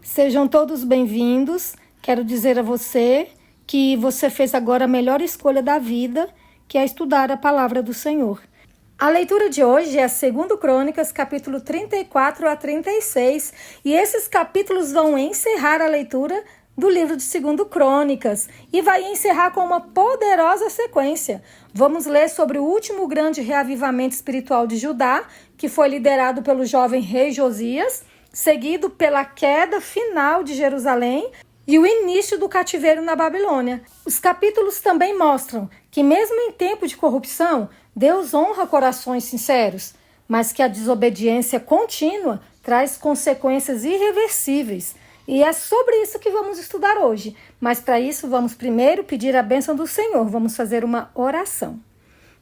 Sejam todos bem-vindos. Quero dizer a você que você fez agora a melhor escolha da vida, que é estudar a palavra do Senhor. A leitura de hoje é 2 Crônicas, capítulo 34 a 36, e esses capítulos vão encerrar a leitura do livro de 2 Crônicas e vai encerrar com uma poderosa sequência. Vamos ler sobre o último grande reavivamento espiritual de Judá, que foi liderado pelo jovem rei Josias, seguido pela queda final de Jerusalém e o início do cativeiro na Babilônia. Os capítulos também mostram que mesmo em tempo de corrupção, Deus honra corações sinceros, mas que a desobediência contínua traz consequências irreversíveis. E é sobre isso que vamos estudar hoje. Mas para isso vamos primeiro pedir a bênção do Senhor. Vamos fazer uma oração.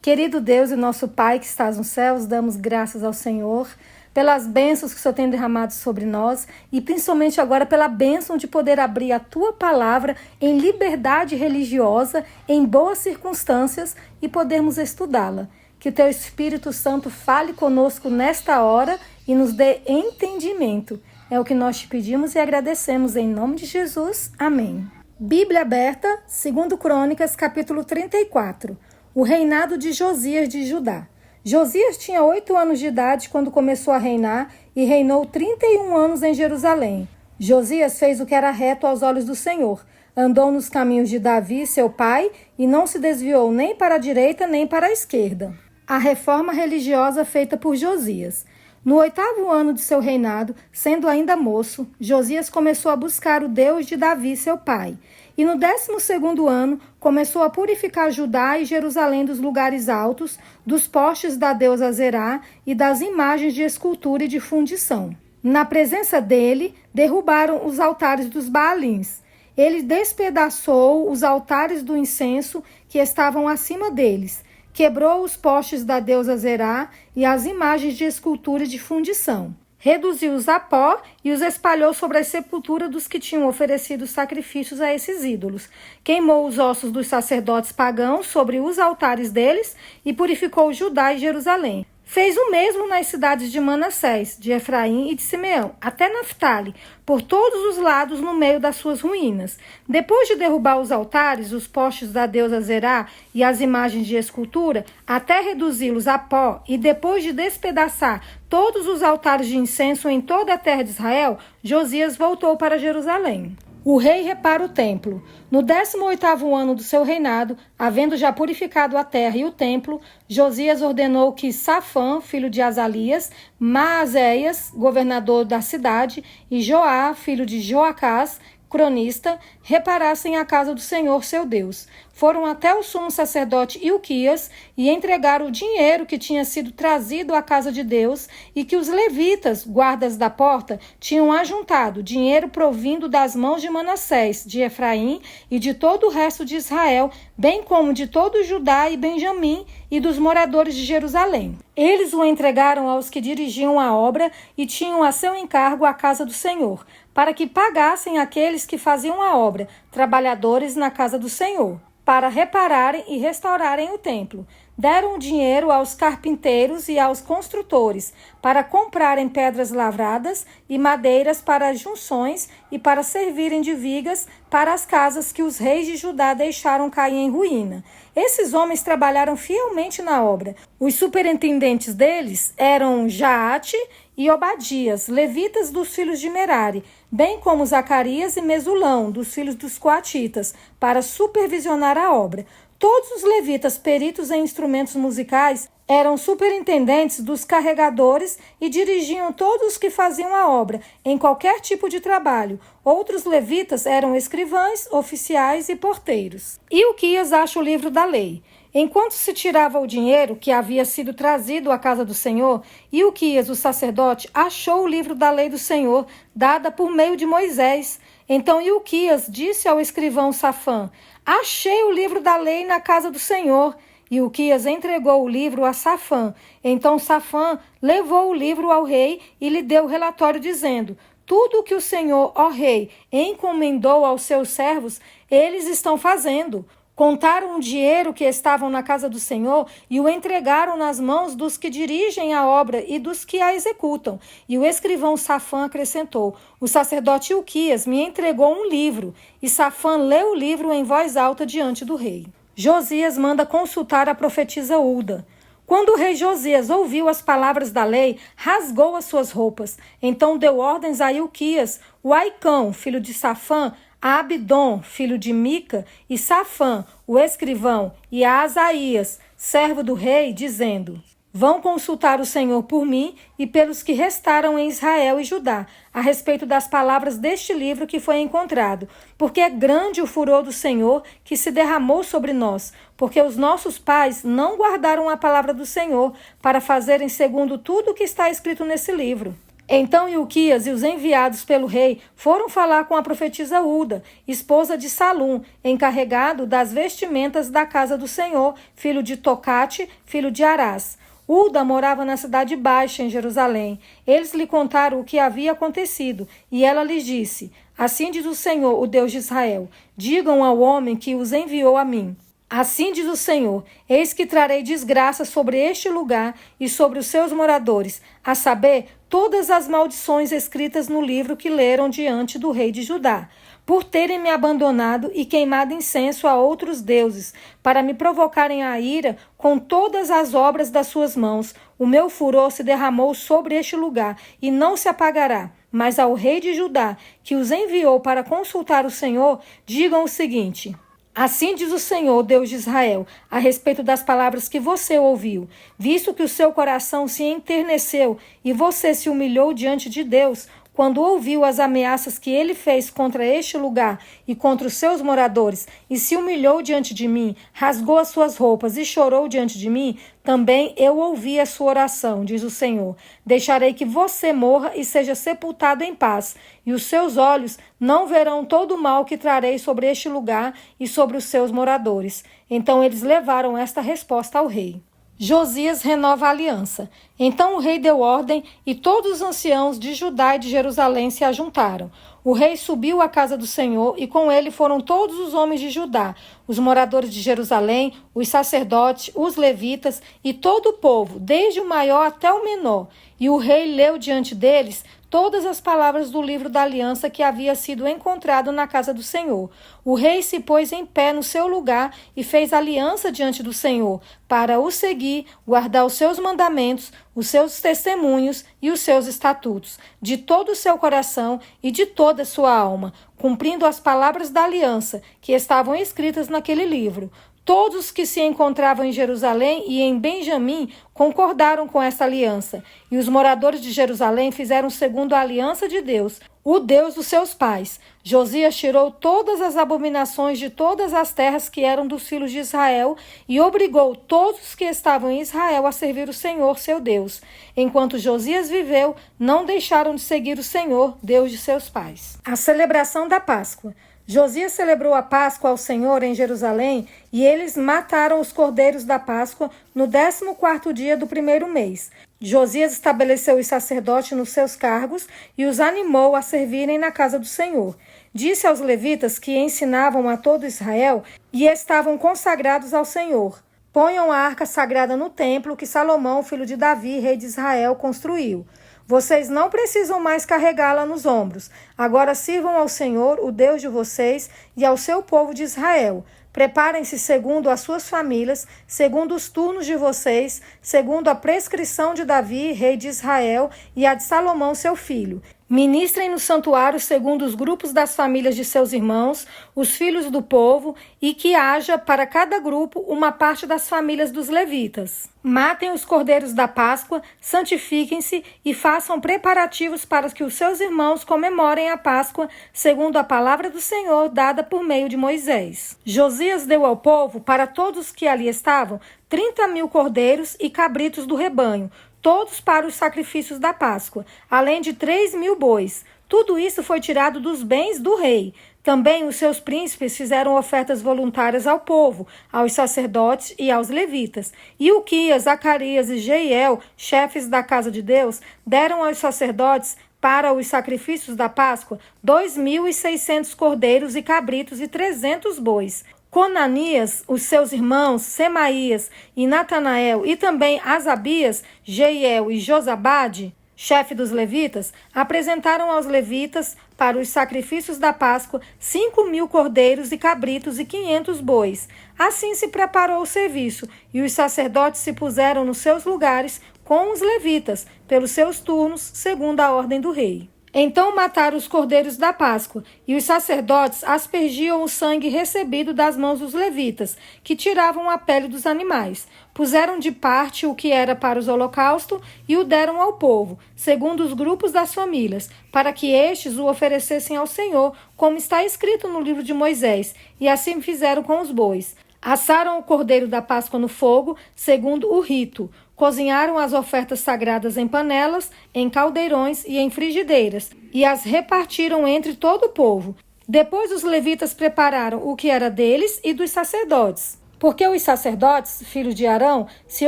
Querido Deus e nosso Pai que estás nos céus, damos graças ao Senhor pelas bênçãos que o Senhor tem derramado sobre nós e principalmente agora pela bênção de poder abrir a Tua palavra em liberdade religiosa, em boas circunstâncias e podermos estudá-la. Que o Teu Espírito Santo fale conosco nesta hora e nos dê entendimento. É o que nós te pedimos e agradecemos em nome de Jesus. Amém. Bíblia aberta, 2 Crônicas, capítulo 34. O reinado de Josias de Judá. Josias tinha 8 anos de idade quando começou a reinar e reinou 31 anos em Jerusalém. Josias fez o que era reto aos olhos do Senhor. Andou nos caminhos de Davi, seu pai, e não se desviou nem para a direita nem para a esquerda. A reforma religiosa feita por Josias. No 8º ano de seu reinado, sendo ainda moço, Josias começou a buscar o Deus de Davi, seu pai. E no 12º ano, começou a purificar Judá e Jerusalém dos lugares altos, dos postes da deusa Zerá e das imagens de escultura e de fundição. Na presença dele, derrubaram os altares dos Baalins. Ele despedaçou os altares do incenso que estavam acima deles. Quebrou os postes da deusa Zerá e as imagens de escultura e de fundição. Reduziu-os a pó e os espalhou sobre a sepultura dos que tinham oferecido sacrifícios a esses ídolos. Queimou os ossos dos sacerdotes pagãos sobre os altares deles e purificou Judá e Jerusalém. Fez o mesmo nas cidades de Manassés, de Efraim e de Simeão, até Naftali, por todos os lados no meio das suas ruínas. Depois de derrubar os altares, os postes da deusa Zerá e as imagens de escultura, até reduzi-los a pó, e depois de despedaçar todos os altares de incenso em toda a terra de Israel, Josias voltou para Jerusalém. O rei repara o templo. No 18º ano do seu reinado, havendo já purificado a terra e o templo, Josias ordenou que Safã, filho de Azalias, Maazéias, governador da cidade, e Joá, filho de Joacás, cronista, reparassem a casa do Senhor, seu Deus. Foram até o sumo sacerdote Ilquias e entregaram o dinheiro que tinha sido trazido à casa de Deus e que os levitas, guardas da porta, tinham ajuntado, dinheiro provindo das mãos de Manassés, de Efraim e de todo o resto de Israel, bem como de todo Judá e Benjamim e dos moradores de Jerusalém. Eles o entregaram aos que dirigiam a obra e tinham a seu encargo a casa do Senhor, para que pagassem aqueles que faziam a obra, trabalhadores na casa do Senhor, para repararem e restaurarem o templo. Deram o dinheiro aos carpinteiros e aos construtores, para comprarem pedras lavradas e madeiras para as junções e para servirem de vigas para as casas que os reis de Judá deixaram cair em ruína. Esses homens trabalharam fielmente na obra. Os superintendentes deles eram Jaate e Obadias, levitas dos filhos de Merari, bem como Zacarias e Mesulão, dos filhos dos coatitas, para supervisionar a obra. Todos os levitas peritos em instrumentos musicais eram superintendentes dos carregadores e dirigiam todos os que faziam a obra, em qualquer tipo de trabalho. Outros levitas eram escrivães, oficiais e porteiros. Ilquias acha o livro da lei. Enquanto se tirava o dinheiro que havia sido trazido à casa do Senhor, Ilquias, o sacerdote, achou o livro da lei do Senhor, dada por meio de Moisés. Então Ilquias disse ao escrivão Safã: achei o livro da lei na casa do Senhor. Ilquias entregou o livro a Safã. Então Safã levou o livro ao rei e lhe deu o relatório dizendo: tudo o que o Senhor, ó rei, encomendou aos seus servos, eles estão fazendo. Contaram o dinheiro que estavam na casa do Senhor e o entregaram nas mãos dos que dirigem a obra e dos que a executam. E o escrivão Safã acrescentou: o sacerdote Ilquias me entregou um livro. E Safã leu o livro em voz alta diante do rei. Josias manda consultar a profetisa Hulda. Quando o rei Josias ouviu as palavras da lei, rasgou as suas roupas. Então deu ordens a Ilquias, o Aicão, filho de Safã, a Abidom, filho de Mica, e Safã, o escrivão, e a Asaías, servo do rei, dizendo: vão consultar o Senhor por mim e pelos que restaram em Israel e Judá, a respeito das palavras deste livro que foi encontrado, porque é grande o furor do Senhor que se derramou sobre nós, porque os nossos pais não guardaram a palavra do Senhor para fazerem segundo tudo o que está escrito nesse livro. Então Ilquias e os enviados pelo rei foram falar com a profetisa Hulda, esposa de Salum, encarregado das vestimentas da casa do Senhor, filho de Tocate, filho de Arás. Hulda morava na cidade baixa, em Jerusalém. Eles lhe contaram o que havia acontecido, e ela lhes disse: assim diz o Senhor, o Deus de Israel, digam ao homem que os enviou a mim. Assim diz o Senhor: eis que trarei desgraça sobre este lugar e sobre os seus moradores, a saber, todas as maldições escritas no livro que leram diante do rei de Judá, por terem me abandonado e queimado incenso a outros deuses, para me provocarem a ira com todas as obras das suas mãos. O meu furor se derramou sobre este lugar e não se apagará. Mas ao rei de Judá, que os enviou para consultar o Senhor, digam o seguinte: assim diz o Senhor, Deus de Israel, a respeito das palavras que você ouviu. Visto que o seu coração se enterneceu e você se humilhou diante de Deus, quando ouviu as ameaças que ele fez contra este lugar e contra os seus moradores, e se humilhou diante de mim, rasgou as suas roupas e chorou diante de mim, também eu ouvi a sua oração, diz o Senhor. Deixarei que você morra e seja sepultado em paz, e os seus olhos não verão todo o mal que trarei sobre este lugar e sobre os seus moradores. Então eles levaram esta resposta ao rei. Josias renova a aliança. Então o rei deu ordem e todos os anciãos de Judá e de Jerusalém se ajuntaram. O rei subiu à casa do Senhor e com ele foram todos os homens de Judá, os moradores de Jerusalém, os sacerdotes, os levitas e todo o povo, desde o maior até o menor. E o rei leu diante deles todas as palavras do livro da aliança que havia sido encontrado na casa do Senhor. O rei se pôs em pé no seu lugar e fez aliança diante do Senhor, para o seguir, guardar os seus mandamentos, os seus testemunhos e os seus estatutos, de todo o seu coração e de toda a sua alma, cumprindo as palavras da aliança que estavam escritas naquele livro. Todos que se encontravam em Jerusalém e em Benjamim concordaram com esta aliança, e os moradores de Jerusalém fizeram segundo a aliança de Deus, o Deus dos seus pais. Josias tirou todas as abominações de todas as terras que eram dos filhos de Israel e obrigou todos que estavam em Israel a servir o Senhor, seu Deus. Enquanto Josias viveu, não deixaram de seguir o Senhor, Deus de seus pais. A celebração da Páscoa. Josias celebrou a Páscoa ao Senhor em Jerusalém e eles mataram os cordeiros da Páscoa no 14º dia do primeiro mês. Josias estabeleceu os sacerdotes nos seus cargos e os animou a servirem na casa do Senhor. Disse aos levitas que ensinavam a todo Israel e estavam consagrados ao Senhor: ponham a arca sagrada no templo que Salomão, filho de Davi, rei de Israel, construiu. Vocês não precisam mais carregá-la nos ombros. Agora sirvam ao Senhor, o Deus de vocês, e ao seu povo de Israel. Preparem-se segundo as suas famílias, segundo os turnos de vocês, segundo a prescrição de Davi, rei de Israel, e a de Salomão, seu filho. Ministrem no santuário segundo os grupos das famílias de seus irmãos, os filhos do povo, e que haja para cada grupo uma parte das famílias dos levitas. Matem os cordeiros da Páscoa, santifiquem-se e façam preparativos para que os seus irmãos comemorem a Páscoa, segundo a palavra do Senhor dada por meio de Moisés. Josias deu ao povo, para todos que ali estavam, 30.000 cordeiros e cabritos do rebanho, todos para os sacrifícios da Páscoa, além de 3.000 bois. Tudo isso foi tirado dos bens do rei. Também os seus príncipes fizeram ofertas voluntárias ao povo, aos sacerdotes e aos levitas. E Ilquias, Zacarias e Jeiel, chefes da casa de Deus, deram aos sacerdotes para os sacrifícios da Páscoa 2.600 cordeiros e cabritos e 300 bois. Conanias, os seus irmãos, Semaías e Natanael, e também Asabias, Jeiel e Josabade, chefe dos levitas, apresentaram aos levitas, para os sacrifícios da Páscoa, 5.000 cordeiros e cabritos e 500 bois. Assim se preparou o serviço, e os sacerdotes se puseram nos seus lugares com os levitas, pelos seus turnos, segundo a ordem do rei. Então mataram os cordeiros da Páscoa, e os sacerdotes aspergiam o sangue recebido das mãos dos levitas, que tiravam a pele dos animais. Puseram de parte o que era para os holocaustos e o deram ao povo, segundo os grupos das famílias, para que estes o oferecessem ao Senhor, como está escrito no livro de Moisés, e assim fizeram com os bois. Assaram o cordeiro da Páscoa no fogo, segundo o rito. Cozinharam as ofertas sagradas em panelas, em caldeirões e em frigideiras, e as repartiram entre todo o povo. Depois os levitas prepararam o que era deles e dos sacerdotes. Porque os sacerdotes, filhos de Arão, se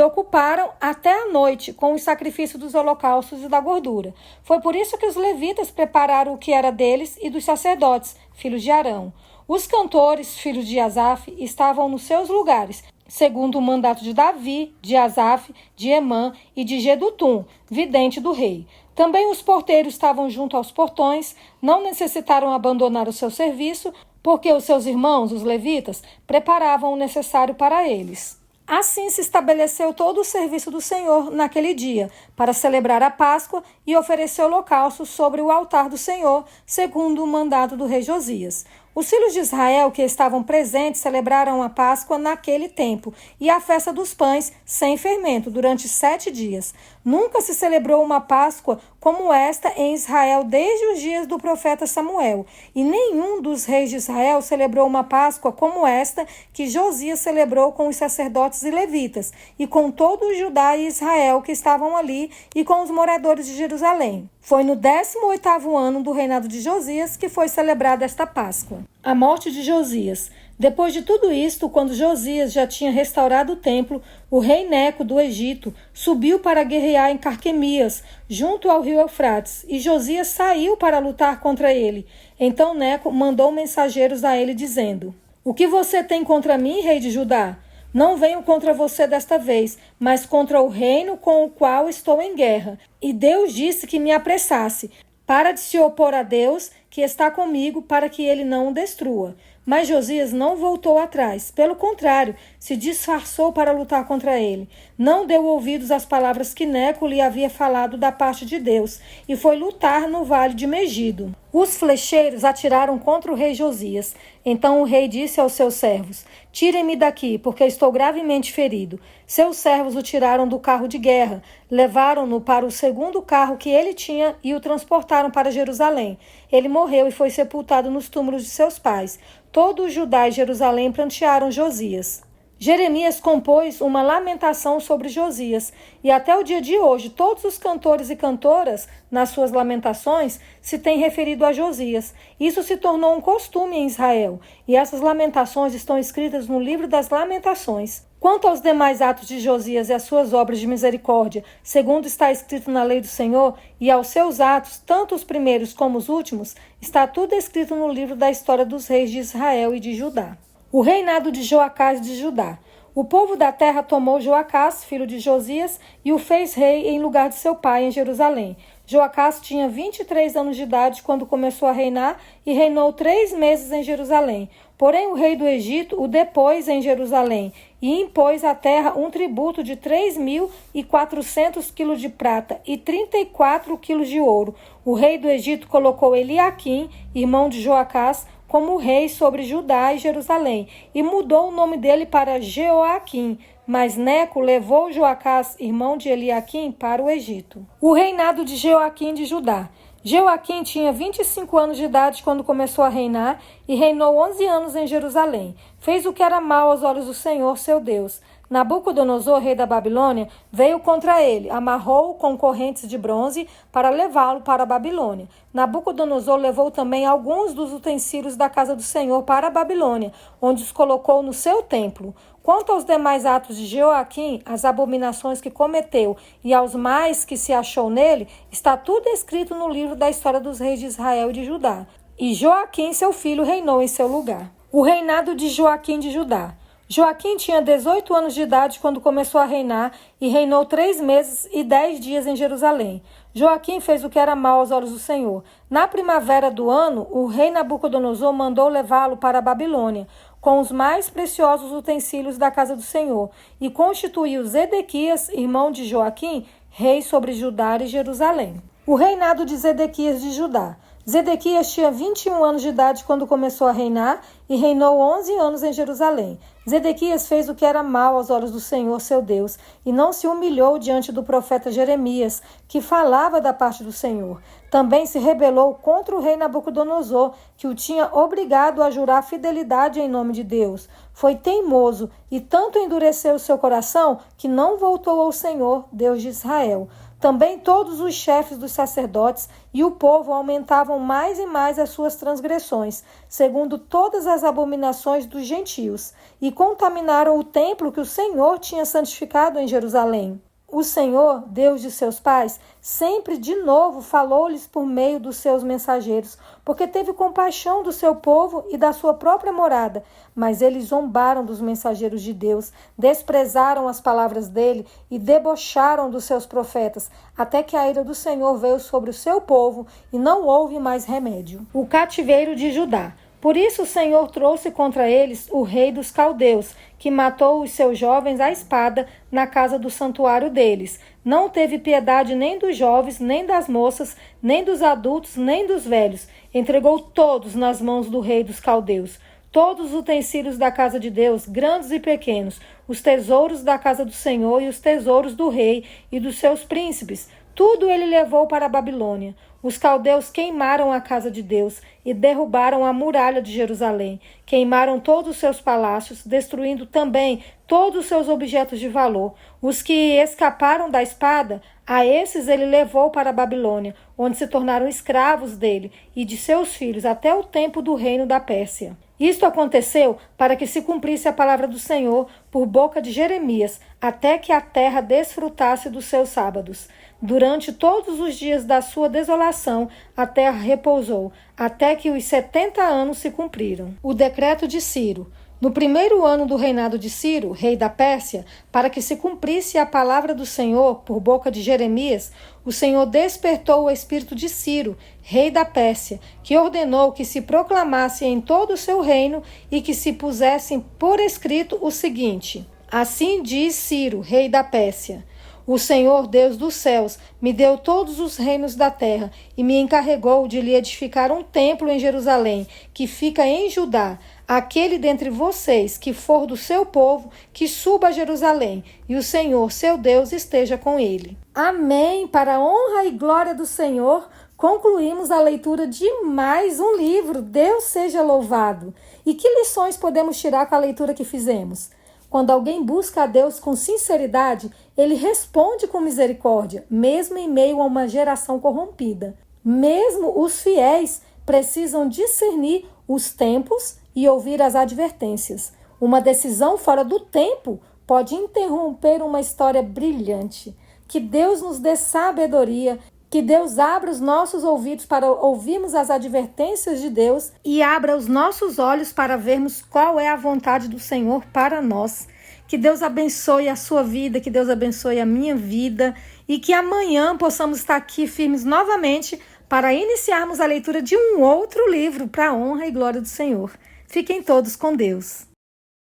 ocuparam até a noite com o sacrifício dos holocaustos e da gordura. Foi por isso que os levitas prepararam o que era deles e dos sacerdotes, filhos de Arão. Os cantores, filhos de Asaf, estavam nos seus lugares, segundo o mandato de Davi, de Asaf, de Emã e de Gedutum, vidente do rei. Também os porteiros estavam junto aos portões, não necessitaram abandonar o seu serviço, porque os seus irmãos, os levitas, preparavam o necessário para eles. Assim se estabeleceu todo o serviço do Senhor naquele dia, para celebrar a Páscoa e oferecer holocausto sobre o altar do Senhor, segundo o mandato do rei Josias. Os filhos de Israel que estavam presentes celebraram a Páscoa naquele tempo e a festa dos pães sem fermento durante 7 dias. Nunca se celebrou uma Páscoa como esta em Israel desde os dias do profeta Samuel, e nenhum dos reis de Israel celebrou uma Páscoa como esta que Josias celebrou com os sacerdotes e levitas, e com todo o Judá e Israel que estavam ali, e com os moradores de Jerusalém. Foi no 18º ano do reinado de Josias que foi celebrada esta Páscoa. A morte de Josias. Depois de tudo isto, quando Josias já tinha restaurado o templo, o rei Neco do Egito subiu para guerrear em Carquemias, junto ao rio Eufrates, e Josias saiu para lutar contra ele. Então Neco mandou mensageiros a ele, dizendo: "O que você tem contra mim, rei de Judá? Não venho contra você desta vez, mas contra o reino com o qual estou em guerra. E Deus disse que me apressasse. Para de se opor a Deus, que está comigo, para que ele não o destrua." Mas Josias não voltou atrás. Pelo contrário, se disfarçou para lutar contra ele. Não deu ouvidos às palavras que Neco lhe havia falado da parte de Deus, e foi lutar no vale de Megido. Os flecheiros atiraram contra o rei Josias. Então o rei disse aos seus servos: "Tirem-me daqui, porque estou gravemente ferido." Seus servos o tiraram do carro de guerra, levaram-no para o segundo carro que ele tinha e o transportaram para Jerusalém. Ele morreu e foi sepultado nos túmulos de seus pais. Todo o Judá e Jerusalém prantearam Josias. Jeremias compôs uma lamentação sobre Josias, e até o dia de hoje todos os cantores e cantoras, nas suas lamentações, se têm referido a Josias. Isso se tornou um costume em Israel, e essas lamentações estão escritas no livro das Lamentações. Quanto aos demais atos de Josias e às suas obras de misericórdia, segundo está escrito na lei do Senhor, e aos seus atos, tanto os primeiros como os últimos, está tudo escrito no livro da história dos reis de Israel e de Judá. O reinado de Joacás de Judá. O povo da terra tomou Joacás, filho de Josias, e o fez rei em lugar de seu pai em Jerusalém. Joacás tinha 23 anos de idade quando começou a reinar e reinou 3 meses em Jerusalém. Porém, o rei do Egito o depôs em Jerusalém e impôs à terra um tributo de 3.400 quilos de prata e 34 quilos de ouro. O rei do Egito colocou Eliaquim, irmão de Joacás, como rei sobre Judá e Jerusalém, e mudou o nome dele para Jeoaquim. Mas Neco levou Joacás, irmão de Eliaquim, para o Egito. O reinado de Jeoaquim de Judá. Jeoaquim tinha 25 anos de idade quando começou a reinar e reinou 11 anos em Jerusalém. Fez o que era mal aos olhos do Senhor, seu Deus. Nabucodonosor, rei da Babilônia, veio contra ele, amarrou-o com correntes de bronze para levá-lo para a Babilônia. Nabucodonosor levou também alguns dos utensílios da casa do Senhor para a Babilônia, onde os colocou no seu templo. Quanto aos demais atos de Jeoaquim, as abominações que cometeu e aos mais que se achou nele, está tudo escrito no livro da história dos reis de Israel e de Judá. E Joaquim, seu filho, reinou em seu lugar. O reinado de Joaquim de Judá. Joaquim tinha 18 anos de idade quando começou a reinar e reinou 3 meses e 10 dias em Jerusalém. Joaquim fez o que era mal aos olhos do Senhor. Na primavera do ano, o rei Nabucodonosor mandou levá-lo para a Babilônia, com os mais preciosos utensílios da casa do Senhor, e constituiu Zedequias, irmão de Joaquim, rei sobre Judá e Jerusalém. O reinado de Zedequias de Judá. Zedequias tinha 21 anos de idade quando começou a reinar e reinou 11 anos em Jerusalém. Zedequias fez o que era mal aos olhos do Senhor, seu Deus, e não se humilhou diante do profeta Jeremias, que falava da parte do Senhor. Também se rebelou contra o rei Nabucodonosor, que o tinha obrigado a jurar fidelidade em nome de Deus. Foi teimoso e tanto endureceu seu coração que não voltou ao Senhor, Deus de Israel. Também todos os chefes dos sacerdotes e o povo aumentavam mais e mais as suas transgressões, segundo todas as abominações dos gentios, e contaminaram o templo que o Senhor tinha santificado em Jerusalém. O Senhor, Deus de seus pais, sempre de novo falou-lhes por meio dos seus mensageiros, porque teve compaixão do seu povo e da sua própria morada. Mas eles zombaram dos mensageiros de Deus, desprezaram as palavras dele e debocharam dos seus profetas, até que a ira do Senhor veio sobre o seu povo e não houve mais remédio. O cativeiro de Judá. Por isso o Senhor trouxe contra eles o rei dos caldeus, que matou os seus jovens à espada na casa do santuário deles. Não teve piedade nem dos jovens, nem das moças, nem dos adultos, nem dos velhos. Entregou todos nas mãos do rei dos caldeus. Todos os utensílios da casa de Deus, grandes e pequenos, os tesouros da casa do Senhor e os tesouros do rei e dos seus príncipes, tudo ele levou para a Babilônia. Os caldeus queimaram a casa de Deus e derrubaram a muralha de Jerusalém. Queimaram todos os seus palácios, destruindo também todos os seus objetos de valor. Os que escaparam da espada, a esses ele levou para a Babilônia, onde se tornaram escravos dele e de seus filhos até o tempo do reino da Pérsia. Isto aconteceu para que se cumprisse a palavra do Senhor por boca de Jeremias, até que a terra desfrutasse dos seus sábados. Durante todos os dias da sua desolação, a terra repousou, até que os 70 anos se cumpriram. O decreto de Ciro. No primeiro ano do reinado de Ciro, rei da Pérsia, para que se cumprisse a palavra do Senhor por boca de Jeremias, o Senhor despertou o espírito de Ciro, rei da Pérsia, que ordenou que se proclamasse em todo o seu reino e que se pusessem por escrito o seguinte: Assim diz Ciro, rei da Pérsia: O Senhor, Deus dos céus, me deu todos os reinos da terra e me encarregou de lhe edificar um templo em Jerusalém, que fica em Judá. Aquele dentre vocês que for do seu povo, que suba a Jerusalém, e o Senhor, seu Deus, esteja com ele. Amém! Para a honra e glória do Senhor, concluímos a leitura de mais um livro. Deus seja louvado! E que lições podemos tirar com a leitura que fizemos? Quando alguém busca a Deus com sinceridade, ele responde com misericórdia, mesmo em meio a uma geração corrompida. Mesmo os fiéis precisam discernir os tempos e ouvir as advertências. Uma decisão fora do tempo pode interromper uma história brilhante. Que Deus nos dê sabedoria, que Deus abra os nossos ouvidos para ouvirmos as advertências de Deus e abra os nossos olhos para vermos qual é a vontade do Senhor para nós. Que Deus abençoe a sua vida, que Deus abençoe a minha vida e que amanhã possamos estar aqui firmes novamente para iniciarmos a leitura de um outro livro para a honra e glória do Senhor. Fiquem todos com Deus.